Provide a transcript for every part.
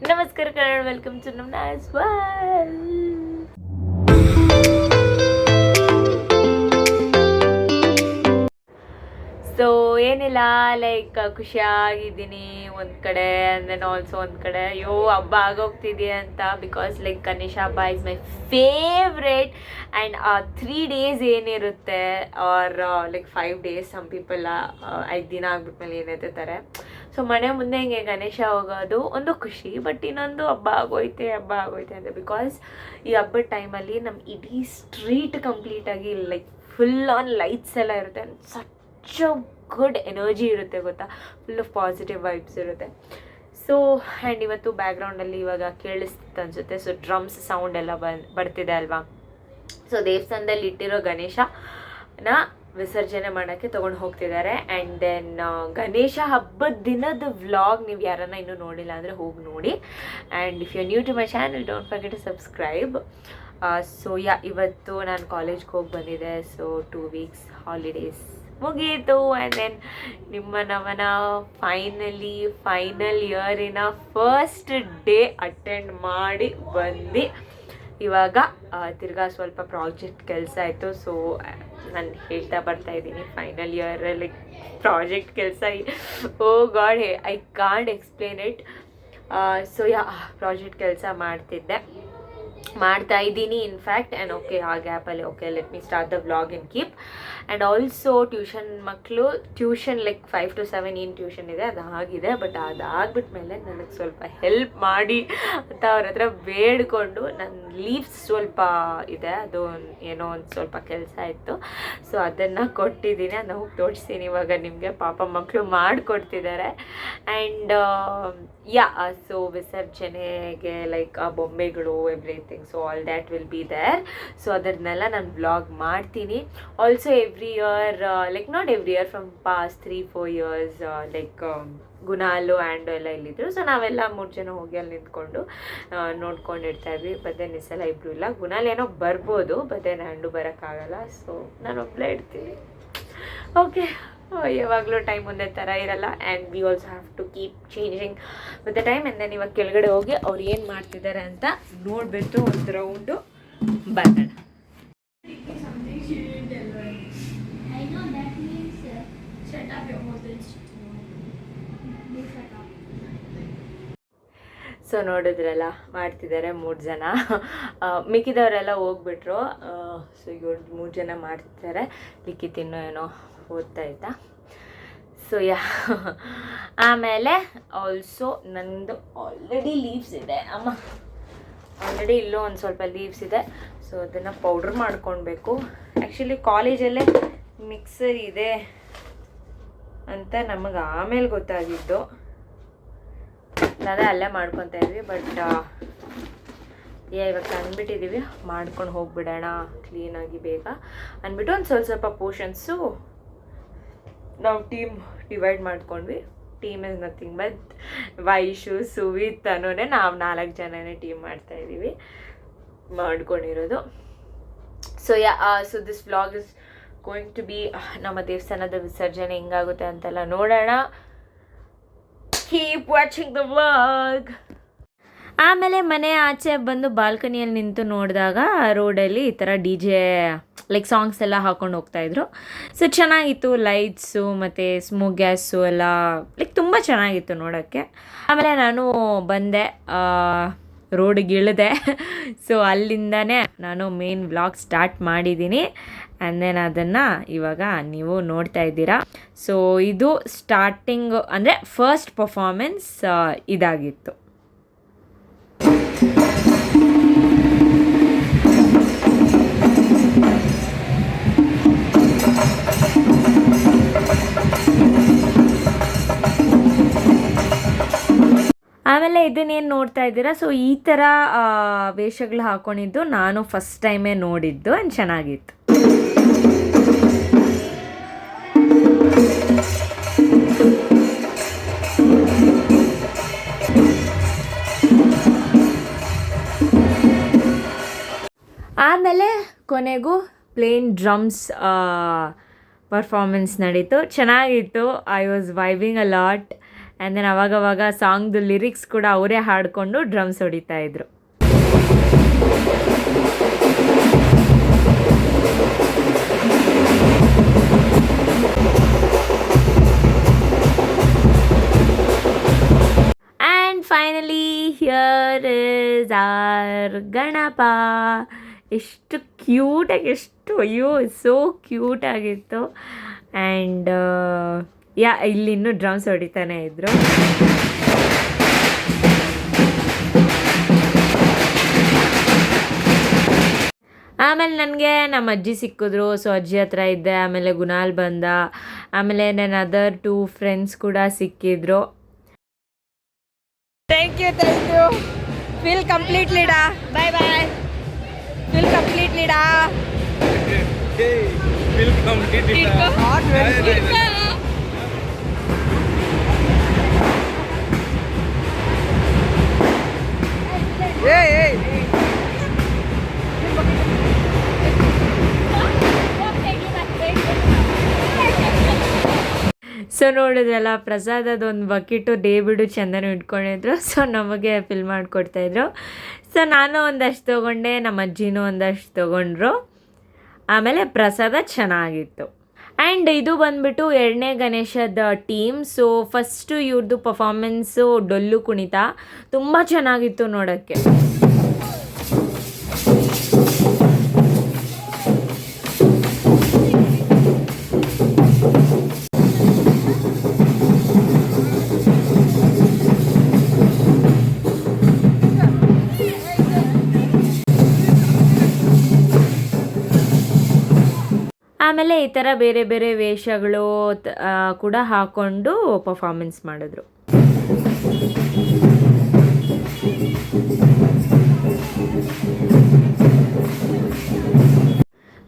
ನಮಸ್ಕಾರ Kannada, welcome to ನಮ್ಮ ನಾಸ್ವಾಲ್. So ಏನಿಲ್ಲ, ಲೈಕ್ ಖುಷಿಯಾಗಿದ್ದೀನಿ ಒಂದು ಕಡೆ, ಆ್ಯಂಡ್ ದೆನ್ ಆಲ್ಸೋ ಒಂದು ಕಡೆ ಅಯ್ಯೋ ಹಬ್ಬ ಆಗೋಗ್ತಿದೆ ಅಂತ. ಬಿಕಾಸ್ ಲೈಕ್ ಗಣೇಶ ಹಬ್ಬ is my favourite. And 3 days ಏನಿರುತ್ತೆ, or like 5 days, some people 5 ದಿನ ಆಗ್ಬಿಟ್ಮೇಲೆ ಏನೆತ್ತಾರೆ. ಸೊ ಮನೆ ಮುಂದೆ ಹಿಂಗೆ ಗಣೇಶ ಹೋಗೋದು ಒಂದು ಖುಷಿ, ಬಟ್ ಇನ್ನೊಂದು ಹಬ್ಬ ಆಗೋಯ್ತೆ ಅಂತ. ಬಿಕಾಸ್ ಈ ಹಬ್ಬದ ಟೈಮಲ್ಲಿ ನಮ್ಮ ಇಡೀ ಸ್ಟ್ರೀಟ್ ಕಂಪ್ಲೀಟಾಗಿ ಲೈಕ್ ಫುಲ್ ಆನ್ ಲೈಟ್ಸ್ ಎಲ್ಲ ಇರುತ್ತೆ. ಸಚ್ ಗುಡ್ ಎನರ್ಜಿ ಇರುತ್ತೆ ಗೊತ್ತಾ, ಫುಲ್ ಆಫ್ ಪಾಸಿಟಿವ್ ವೈಬ್ಸ್ ಇರುತ್ತೆ. ಸೊ ಆ್ಯಂಡ್ ಇವತ್ತು ಬ್ಯಾಕ್ಗ್ರೌಂಡಲ್ಲಿ ಇವಾಗ ಕೇಳಿಸ್ತು ಅನಿಸುತ್ತೆ. ಸೊ ಡ್ರಮ್ಸ್ ಸೌಂಡ್ ಎಲ್ಲ ಬರ್ತಿದೆ ಅಲ್ವಾ. ಸೊ ದೇವಸ್ಥಾನದಲ್ಲಿ ಇಟ್ಟಿರೋ ಗಣೇಶನ ವಿಸರ್ಜನೆ ಮಾಡೋಕ್ಕೆ ತೊಗೊಂಡು ಹೋಗ್ತಿದ್ದಾರೆ. ಆ್ಯಂಡ್ ದೆನ್ ಗಣೇಶ ಹಬ್ಬದ ದಿನದ ವ್ಲಾಗ್ ನೀವು ಯಾರನ್ನ ಇನ್ನೂ ನೋಡಿಲ್ಲ ಅಂದರೆ ಹೋಗಿ ನೋಡಿ. And if you new to my channel, don't forget to subscribe. So ಇವತ್ತು ನಾನು ಕಾಲೇಜ್ಗೆ ಹೋಗಿ ಬಂದಿದ್ದೆ. ಸೊ 2 weeks ಹಾಲಿಡೇಸ್ ಮುಗೀತು. ಆ್ಯಂಡ್ ದೆನ್ ನಮ್ಮನ ಫೈನಲ್ ಇಯರಿನ ಫಸ್ಟ್ ಡೇ ಅಟೆಂಡ್ ಮಾಡಿ ಬಂದು ಇವಾಗ ತಿರ್ಗಾ ಸ್ವಲ್ಪ ಪ್ರಾಜೆಕ್ಟ್ ಕೆಲಸ ಆಯಿತು. ಸೊ ನಾನು ಹೇಳ್ತಾ ಬರ್ತಾಯಿದ್ದೀನಿ, ಫೈನಲ್ ಇಯರಲ್ಲಿ ಪ್ರಾಜೆಕ್ಟ್ ಕೆಲಸ, oh god, I can't explain it. So project ಕೆಲಸ ಮಾಡ್ತಾ ಇದ್ದೀನಿ ಇನ್ಫ್ಯಾಕ್ಟ್. ಆ್ಯಂಡ್ ಓಕೆ, ಆ ಗ್ಯಾಪಲ್ಲಿ okay let me start the vlog and keep. And also tuition like 5 to 7 ಏನು ಟ್ಯೂಷನ್ ಇದೆ ಅದಾಗಿದೆ. ಬಟ್ ಅದಾಗ್ಬಿಟ್ಮೇಲೆ ನನಗೆ ಸ್ವಲ್ಪ ಹೆಲ್ಪ್ ಮಾಡಿ ಅಂತ ಅವ್ರ ಹತ್ರ ಬೇಡಿಕೊಂಡು, ನನ್ನ ಲೀವ್ಸ್ ಸ್ವಲ್ಪ ಇದೆ, ಅದು ಏನೋ ಒಂದು ಸ್ವಲ್ಪ ಕೆಲಸ ಇತ್ತು. ಸೊ ಅದನ್ನು ಕೊಟ್ಟಿದ್ದೀನಿ, ಅದನ್ನ ಹೋಗಿ ತೋರಿಸ್ತೀನಿ ಇವಾಗ ನಿಮಗೆ. ಪಾಪ ಮಕ್ಕಳು ಮಾಡಿಕೊಡ್ತಿದ್ದಾರೆ. ಆ್ಯಂಡ್ ಸೊ ವಿಸರ್ಜನೆಗೆ ಲೈಕ್ ಆ ಬೊಂಬೆಗಳು everything, so all that will be there. So ಅದನ್ನೆಲ್ಲ ನಾನು ವ್ಲಾಗ್ ಮಾಡ್ತೀನಿ. Also every year, like not every year, from past 3-4 years, like ಗುಣಾಲು ಆ್ಯಂಡ್ ಎಲ್ಲ ಇಲ್ಲಿದ್ರು. ಸೊ ನಾವೆಲ್ಲ 3 ಜನ ಹೋಗಿ ಅಲ್ಲಿ ನಿಂತ್ಕೊಂಡು ನೋಡ್ಕೊಂಡಿರ್ತಾಯಿದ್ವಿ. ಬದೇನು ಈ ಸಲ ಇಬ್ಬರು ಇಲ್ಲ. ಗುಣಾಲ್ ಏನೋ ಬರ್ಬೋದು, ಬದೇನು ಹ್ಯಾಂಡು ಬರೋಕ್ಕಾಗಲ್ಲ. ಸೊ ನಾನು ಒಬ್ಬಳೇ ಇರ್ತೀನಿ. ಓಕೆ, ಯಾವಾಗಲೂ ಟೈಮ್ ಒಂದೇ ಥರ ಇರಲ್ಲ. And we also have to keep changing with the time. And then ಇವಾಗ ಕೆಳಗಡೆ ಹೋಗಿ ಅವ್ರು ಏನು ಮಾಡ್ತಿದ್ದಾರೆ ಅಂತ ನೋಡಿಬಿಟ್ಟು ಒಂದು ರೌಂಡು ಬರೋಣ. ಸೊ ನೋಡಿದ್ರಲ್ಲ, ಮಾಡ್ತಿದ್ದಾರೆ 3 ಜನ. ಮಿಕ್ಕಿದವರೆಲ್ಲ ಹೋಗ್ಬಿಟ್ರು. ಸೊ ಇವ್ರು 3 ಜನ ಮಾಡ್ತಿದ್ದಾರೆ. ಲಿಖಿತ್ ಇನ್ನೂ ಏನೋ ಓದ್ತಾ ಇದ್ದ. ಸೊ ಆಮೇಲೆ ಆಲ್ಸೋ ನಂದು ಆಲ್ರೆಡಿ ಲೀವ್ಸ್ ಇದೆ ಅಮ್ಮ, ಆಲ್ರೆಡಿ ಇಲ್ಲೂ ಒಂದು ಸ್ವಲ್ಪ ಲೀವ್ಸ್ ಇದೆ. ಸೊ ಅದನ್ನು ಪೌಡ್ರ್ ಮಾಡ್ಕೊಳ್ಬೇಕು. ಆ್ಯಕ್ಚುಲಿ ಕಾಲೇಜಲ್ಲೇ ಮಿಕ್ಸರ್ ಇದೆ ಅಂತ ನಮಗೆ ಆಮೇಲೆ ಗೊತ್ತಾಗಿದ್ದು. ನಾವೇ ಅಲ್ಲೇ ಮಾಡ್ಕೊತಾ ಇದ್ವಿ. ಬಟ್ ಇವಾಗ ಅಂದ್ಬಿಟ್ಟಿದ್ದೀವಿ, ಮಾಡ್ಕೊಂಡು ಹೋಗ್ಬಿಡೋಣ ಕ್ಲೀನಾಗಿ ಬೇಗ ಅಂದ್ಬಿಟ್ಟು ಒಂದು ಸ್ವಲ್ಪ ಪೋರ್ಷನ್ಸು ನಾವು ಟೀಮ್ ಡಿವೈಡ್ ಮಾಡ್ಕೊಂಡ್ವಿ. Team is nothing but Vaishu, Suvith ಅನ್ನೋನೇ ನಾವು 4 ಜನನೇ ಟೀಮ್ ಮಾಡ್ತಾಯಿದ್ದೀವಿ ಮಾಡ್ಕೊಂಡಿರೋದು. So so this vlog is going to be ನಮ್ಮ ದೇವಸ್ಥಾನದ ವಿಸರ್ಜನೆ ಹೆಂಗಾಗುತ್ತೆ ಅಂತೆಲ್ಲ ನೋಡೋಣ. Keep watching the vlog. ಆಮೇಲೆ ಮನೆ ಆಚೆ ಬಂದು ಬಾಲ್ಕನಿಯಲ್ಲಿ ನಿಂತು ನೋಡಿದಾಗ ರೋಡಲ್ಲಿ ಈ ಥರ DJ ಲೈಕ್ ಸಾಂಗ್ಸ್ ಎಲ್ಲ ಹಾಕ್ಕೊಂಡು ಹೋಗ್ತಾಯಿದ್ರು. ಸೊ ಚೆನ್ನಾಗಿತ್ತು, ಲೈಟ್ಸು ಮತ್ತು ಸ್ಮೋಕ್ ಗ್ಯಾಸು ಎಲ್ಲ ಲೈಕ್ ತುಂಬ ಚೆನ್ನಾಗಿತ್ತು ನೋಡೋಕ್ಕೆ. ಆಮೇಲೆ ನಾನು ಬಂದೆ, ರೋಡಿಗೆ ಇಳಿದೆ. ಸೊ ಅಲ್ಲಿಂದನೇ ನಾನು ಮೇನ್ ವ್ಲಾಗ್ ಸ್ಟಾರ್ಟ್ ಮಾಡಿದ್ದೀನಿ. ಆ್ಯಂಡ್ ದೆನ್ ಅದನ್ನು ಇವಾಗ ನೀವು ನೋಡ್ತಾ ಇದ್ದೀರಾ. ಸೊ ಇದು ಸ್ಟಾರ್ಟಿಂಗ್ ಅಂದರೆ ಫಸ್ಟ್ ಪರ್ಫಾರ್ಮೆನ್ಸ್ ಇದಾಗಿತ್ತು. ಆಮೇಲೆ ಇದನ್ನೇನು ನೋಡ್ತಾ ಇದ್ದೀರಾ. ಸೊ ಈ ಥರ ವೇಷಗಳು ಹಾಕ್ಕೊಂಡಿದ್ದು ನಾನು ಫಸ್ಟ್ ಟೈಮೇ ನೋಡಿದ್ದು. ಆ್ಯಂಡ್ ಚೆನ್ನಾಗಿತ್ತು. ಆಮೇಲೆ ಕೊನೆಗೂ ಪ್ಲೇನ್ ಡ್ರಮ್ಸ್ ಪರ್ಫಾರ್ಮೆನ್ಸ್ ನಡೀತು. ಚೆನ್ನಾಗಿತ್ತು. I was vibing a lot. And then ಅವಾಗವಾಗ ಸಾಂಗ್ದು ಲಿರಿಕ್ಸ್ ಕೂಡ ಅವರೇ ಹಾಡಿಕೊಂಡು ಡ್ರಮ್ಸ್ ಹೊಡಿತಾಯಿದ್ರು. And finally here is our Ganapa. ಎಷ್ಟು ಕ್ಯೂಟಾಗಿ, ಎಷ್ಟು ಅಯ್ಯೋ ಸೋ ಕ್ಯೂಟಾಗಿತ್ತು. ಆ್ಯಂಡ್ ಇಲ್ಲಿ ಇನ್ನೂ ಡ್ರಮ್ಸ್ ಹೊಡಿತಾನೆ ಇದ್ರು. ಆಮೇಲೆ ನನಗೆ ನಮ್ಮ ಅಜ್ಜಿ ಸಿಕ್ಕಿದ್ರು. ಸೊ ಅಜ್ಜಿ ಹತ್ರ ಇದ್ದೆ. ಆಮೇಲೆ ಗುಣಾಲ್ ಬಂದ. ಆಮೇಲೆ ನನ್ನ ಅದರ್ 2 ಫ್ರೆಂಡ್ಸ್ ಕೂಡ ಸಿಕ್ಕಿದ್ರು. ಥ್ಯಾಂಕ್ ಯು ಫೀಲ್ ಕಂಪ್ಲೀಟ್ಲಿ ಡಾ. ಬಾಯ್ ಬಾಯ್. ಫೀಲ್ ಕಂಪ್ಲೀಟ್ಲಿ ಡಾ. ಫೀಲ್ ಕಂಪ್ಲೀಟ್ಲಿ ಸೊ ನೋಡಿದ್ರಲ್ಲ, ಪ್ರಸಾದದೊಂದು ಬಕೆಟು ಡೇವಿಡು ಚಂದನು ಇಟ್ಕೊಂಡಿದ್ರು. ಸೊ ನಮಗೆ ಫಿಲ್ ಮಾಡಿಕೊಡ್ತಾಯಿದ್ರು. ಸೊ ನಾನು ಒಂದಷ್ಟು ತೊಗೊಂಡೆ, ನಮ್ಮ ಅಜ್ಜಿನೂ ಒಂದಷ್ಟು ತೊಗೊಂಡ್ರು. ಆಮೇಲೆ ಪ್ರಸಾದ ಚೆನ್ನಾಗಿತ್ತು. ಆ್ಯಂಡ್ ಇದು ಬಂದುಬಿಟ್ಟು 2ನೇ ಗಣೇಶದ ಟೀಮ್. ಸೊ ಫಸ್ಟು ಇವ್ರದ್ದು ಪರ್ಫಾರ್ಮೆನ್ಸು ಡೊಳ್ಳು ಕುಣಿತ ತುಂಬ ಚೆನ್ನಾಗಿತ್ತು ನೋಡೋಕ್ಕೆ. ಆಮೇಲೆ ಈ ಥರ ಬೇರೆ ಬೇರೆ ವೇಷಗಳು ಕೂಡ ಹಾಕ್ಕೊಂಡು ಪರ್ಫಾರ್ಮೆನ್ಸ್ ಮಾಡಿದ್ರು.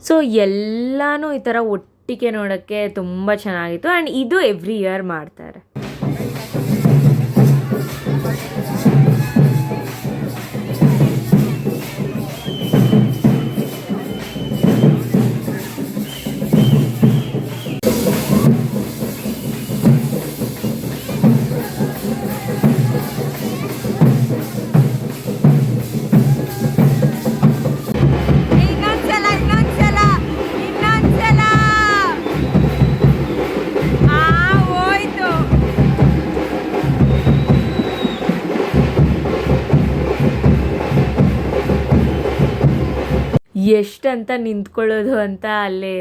ಸೊ ಎಲ್ಲನೂ ಈ ಥರ ಒಟ್ಟಿಗೆ ನೋಡೋಕ್ಕೆ ತುಂಬ ಚೆನ್ನಾಗಿತ್ತು. ಆ್ಯಂಡ್ ಇದು ಎವ್ರಿ ಇಯರ್ ಮಾಡ್ತಾರೆ. ಎಷ್ಟಂತ ನಿಂತ್ಕೊಳ್ಳೋದು ಅಂತ ಅಲ್ಲಿ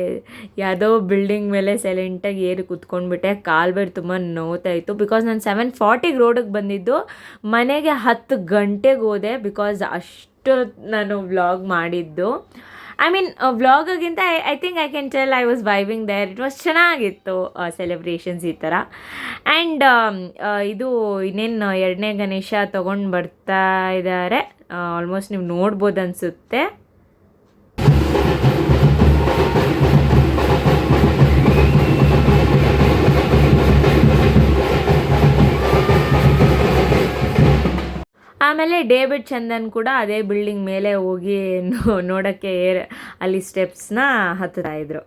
ಯಾವುದೋ ಬಿಲ್ಡಿಂಗ್ ಮೇಲೆ ಸೈಲೆಂಟಾಗಿ ಏರಿ ಕೂತ್ಕೊಂಡ್ಬಿಟ್ಟೆ. ಕಾಲು ಬೇರೆ ತುಂಬ ನೋವ್ತಾಯಿತ್ತು. ಬಿಕಾಸ್ ನಾನು 7:40ಗೆ ರೋಡಿಗೆ ಬಂದಿದ್ದು, ಮನೆಗೆ 10 ಗಂಟೆಗೆ ಹೋದೆ. ಬಿಕಾಸ್ ಅಷ್ಟು ನಾನು ವ್ಲಾಗ್ ಮಾಡಿದ್ದು. ಐ ಮೀನ್ ವ್ಲಾಗಿಗಿಂತ I think I can tell I was vibing there. It was ಚೆನ್ನಾಗಿತ್ತು ಸೆಲೆಬ್ರೇಷನ್ಸ್ ಈ ಥರ. ಆ್ಯಂಡ್ ಇದು ಇನ್ನೇನು 2ನೇ ಗಣೇಶ ತೊಗೊಂಡು ಬರ್ತಾ ಇದ್ದಾರೆ. ಆಲ್ಮೋಸ್ಟ್ ನೀವು ನೋಡ್ಬೋದು ಅನಿಸುತ್ತೆ. ಆಮೇಲೆ ಡೇವಿಡ್ ಚಂದನ್ ಕೂಡ ಅದೇ ಬಿಲ್ಡಿಂಗ್ ಮೇಲೆ ಹೋಗಿ ನೋಡೋಕ್ಕೆ ಅಲ್ಲಿ ಸ್ಟೆಪ್ಸ್ನ ಹತ್ತಾ ಇದ್ರು.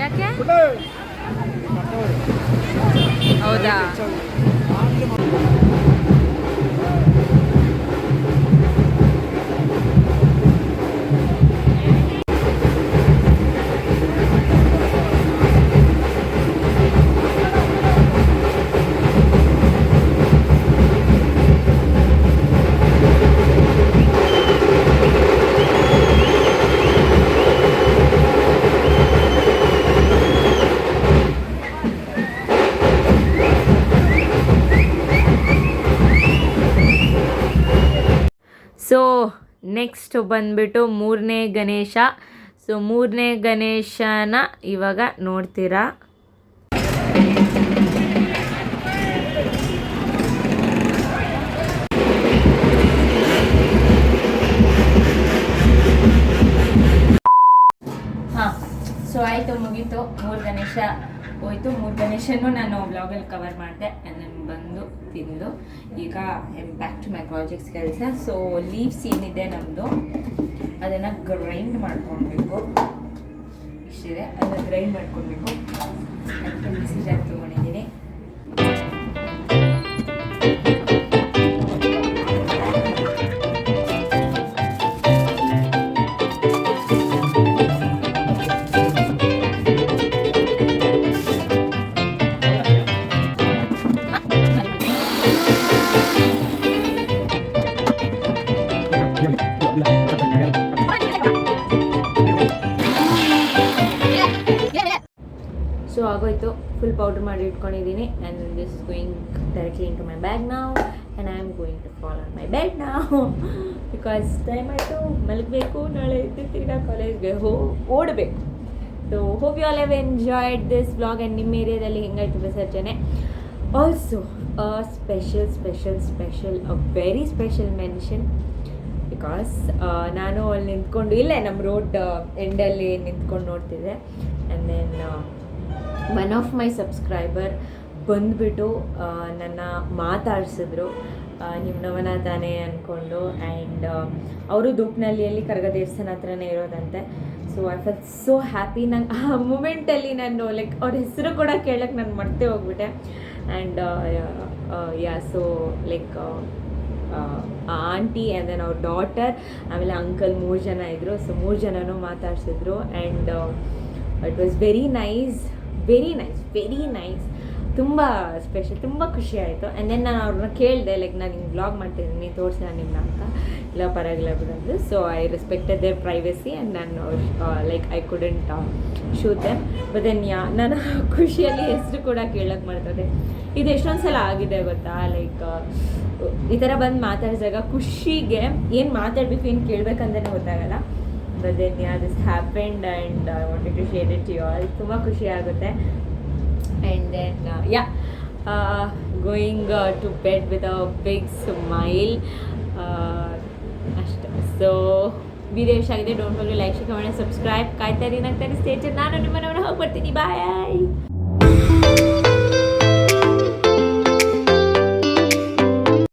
ಯಾಕೆ? ಹೌದಾ? ಸೊ ನೆಕ್ಸ್ಟ್ ಬಂದುಬಿಟ್ಟು 3ನೇ ಗಣೇಶ. ಸೊ 3ನೇ ಗಣೇಶನ ಇವಾಗ ನೋಡ್ತೀರಾ. ಹಾಂ, ಸೊ ಆಯಿತು, ಮುಗೀತು 3 ಗಣೇಶ ಆಗೋಯ್ತು. 3 ಗಣೇಶನ್ನು ನಾನು ವ್ಲಾಗಲ್ಲಿ ಕವರ್ ಮಾಡಿದೆ. ನಾನು ಬಂದು ತಿಂದು ಈಗ ಬ್ಯಾಕ್ ಟು ಮೈ ಪ್ರಾಜೆಕ್ಟ್ಸ್ ಕೆಲಸ. ಸೊ ಲೀವ್ಸ್ ಏನಿದೆ ನಮ್ಮದು ಅದನ್ನು ಗ್ರೈಂಡ್ ಮಾಡ್ಕೊಳ್ಬೇಕು. ಇಷ್ಟಿದೆ, ಅದನ್ನು ಗ್ರೈಂಡ್ ಮಾಡ್ಕೊಳ್ಬೇಕು. ಅದಕ್ಕೆ ಮಿಕ್ಸಿ ಜಾರ್ ತೊಗೊಂಡಿದ್ದೀನಿ. ಸೊ ಆಗೋಯ್ತು, ಫುಲ್ ಪೌಡರ್ ಮಾಡಿ ಇಟ್ಕೊಂಡಿದ್ದೀನಿ. And this is going directly in to my bag ನಾವು. And I am going to fall on my bed ನಾವು ಬಿಕಾಸ್ ಟೈಮ್ ಆಯಿತು, ಮಲಗಬೇಕು. ನಾಳೆ ತಿರ್ಗಾ ಕಾಲೇಜ್ಗೆ ಓಡಬೇಕು. So hope you all have enjoyed this vlog. And ನಿಮ್ಮ ಏರಿಯಾದಲ್ಲಿ ಹೆಂಗಾಯಿತು ವಿಸರ್ಜನೆ. Also special a very special mention because ನಾನು ಅಲ್ಲಿ ನಿಂತ್ಕೊಂಡು ಇಲ್ಲೇ ನಮ್ಮ ರೋಡ್ ಎಂಡಲ್ಲಿ ನಿಂತ್ಕೊಂಡು ನೋಡ್ತಿದ್ದೆ. And then one of my subscriber ಬಂದುಬಿಟ್ಟು ನನ್ನ ಮಾತಾಡಿಸಿದ್ರು, ನಿಮ್ಮ ನವನ ತಾನೇ ಅಂದ್ಕೊಂಡು. ಆ್ಯಂಡ್ ಅವರು ದೂಪ್ನಳ್ಳಿಯಲ್ಲಿ ಕರಗ ದೇವಸ್ಥಾನ ಹತ್ರನೇ ಇರೋದಂತೆ. So I felt so happy. ನಂಗೆ ಆ ಮೂಮೆಂಟಲ್ಲಿ ನಾನು ಲೈಕ್ ಅವ್ರ ಹೆಸರು ಕೂಡ ಕೇಳೋಕ್ಕೆ ನಾನು ಮರ್ತೇ ಹೋಗ್ಬಿಟ್ಟೆ. And so like aunty and then ಅವ್ರ ಡಾಟರ್ ಆಮೇಲೆ ಅಂಕಲ್ 3 ಜನ ಇದ್ದರು. ಸೊ 3 ಜನನೂ ಮಾತಾಡ್ಸಿದ್ರು. And it was very nice. ತುಂಬ ಸ್ಪೆಷಲ್, ತುಂಬ ಖುಷಿ ಆಯಿತು. ಆ್ಯಂಡ್ ದೆನ್ ನಾನು ಅವ್ರನ್ನ ಕೇಳಿದೆ, ಲೈಕ್ ನಾನು ಹಿಂಗೆ ವ್ಲಾಗ್ ಮಾಡ್ತಿದ್ದೀನಿ, ತೋರಿಸಿದ ನಿಮ್ಮನ್ನ ಅಂತ. ಇಲ್ಲ ಪರವಾಗಿಲ್ಲ ಬಿಡೋದು. So I respected their privacy and ನಾನು like I couldn't shoot them. But then ನಾನು ಖುಷಿಯಲ್ಲಿ ಹೆಸರು ಕೂಡ ಕೇಳೋಕ್ಕೆ ಮಾಡ್ತದೆ. ಇದು ಎಷ್ಟೊಂದು ಸಲ ಆಗಿದೆ ಗೊತ್ತಾ, ಲೈಕ್ ಈ ಥರ ಬಂದು ಮಾತಾಡಿದಾಗ ಖುಷಿಗೆ ಏನು ಮಾತಾಡಬೇಕು, ಏನು ಕೇಳಬೇಕಂತಲೇ ಗೊತ್ತಾಗಲ್ಲ. But then this happened and I wanted to share it you all. ತುಂಬ ಖುಷಿ ಆಗುತ್ತೆ. And then going to bed with a big smile ಅಷ್ಟೇ. ಸೊ ವಿಡಿಯೋ ಇಷ್ಟ ಆಗಿದೆ. Don't forget like, share, comment, subscribe. ಕಾಯ್ತಾ ಇರಿ, ನಗ್ತಾ ಇರಿ, ಸ್ಟೇ ಟ್ಯೂನ್ಡ್. ನಾನು ನಿಮ್ಮನ್ನು ಹೋಗಿ ಬರ್ತೀನಿ. ಬಾಯ್.